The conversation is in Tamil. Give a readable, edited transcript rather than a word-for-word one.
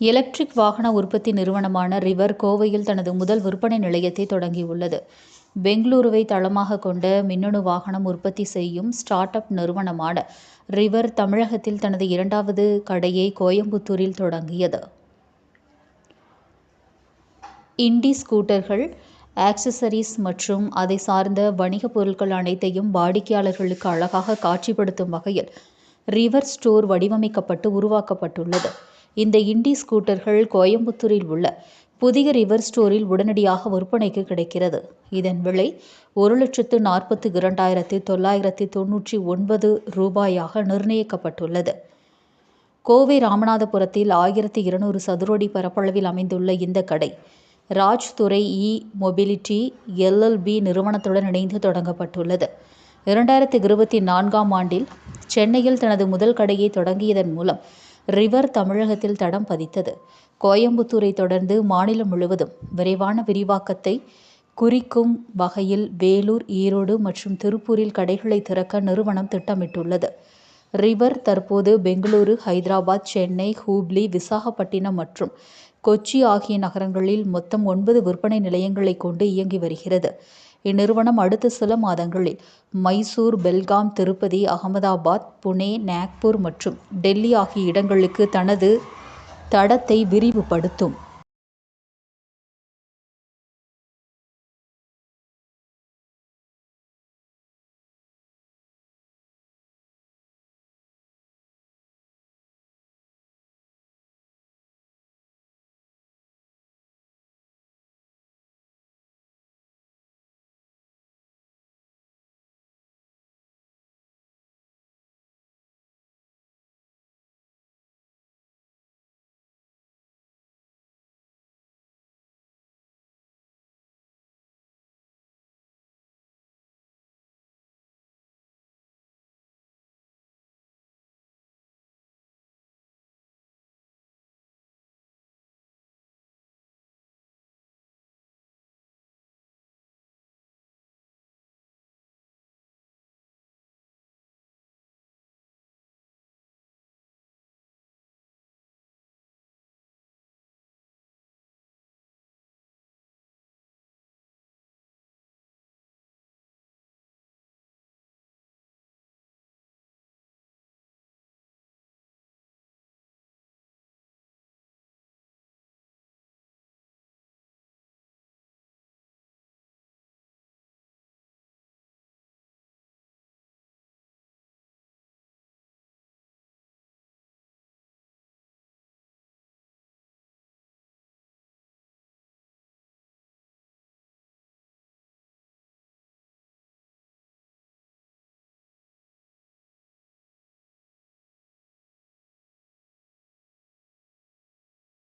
எலக்ட்ரிக் வாகன உற்பத்தி நிறுவனமான ரிவர் கோவையில் தனது முதல் விற்பனை நிலையத்தை தொடங்கியுள்ளது. பெங்களூருவை தளமாக கொண்ட மின்னணு வாகனம் உற்பத்தி செய்யும் ஸ்டார்ட் அப் நிறுவனமான ரிவர் தமிழகத்தில் தனது இரண்டாவது கடையை கோயம்புத்தூரில் தொடங்கியது. இண்டி ஸ்கூட்டர்கள், ஆக்சசரிஸ் மற்றும் அதை சார்ந்த வணிக பொருட்கள் அனைத்தையும் வாடிக்கையாளர்களுக்கு அழகாக காட்சிப்படுத்தும் வகையில் ரிவர் ஸ்டோர் வடிவமைக்கப்பட்டு உருவாக்கப்பட்டுள்ளது. இந்த இண்டி ஸ்கூட்டர்கள் கோயம்புத்தூரில் உள்ள புதிய ரிவர் ஸ்டோரில் உடனடியாக விற்பனைக்கு கிடைக்கிறது. இதன் விலை ரூ.1,42,999 நிர்ணயிக்கப்பட்டுள்ளது. கோவை ராமநாதபுரத்தில் 1200 சதுரடி பரப்பளவில் அமைந்துள்ள இந்த கடை ராஜ் துறை மொபிலிட்டி LLB நிறுவனத்துடன் இணைந்து தொடங்கப்பட்டுள்ளது. 2024ஆம் ஆண்டில் சென்னையில் தனது முதல் கடையை தொடங்கியதன் மூலம் ரிவர் தமிழகத்தில் தடம் பதித்தது. கோயம்புத்தூரை தொடர்ந்து மாநிலம் முழுவதும் விரைவான விரிவாக்கத்தை குறிக்கும் வகையில் வேலூர், ஈரோடு மற்றும் திருப்பூரில் கடைகளை திறக்க நிறுவனம் திட்டமிட்டுள்ளது. ரிவர் தற்போது பெங்களூரு, ஹைதராபாத், சென்னை, ஹூப்ளி, விசாகப்பட்டினம் மற்றும் கொச்சி ஆகிய நகரங்களில் மொத்தம் 9 விற்பனை நிலையங்களை கொண்டு இயங்கி வருகிறது. இந்நிறுவனம் அடுத்த சில மாதங்களில் மைசூர், பெல்காம், திருப்பதி, அகமதாபாத், புனே, நாக்பூர் மற்றும் டெல்லி ஆகிய இடங்களுக்கு தனது தடத்தை விரிவுபடுத்தும்.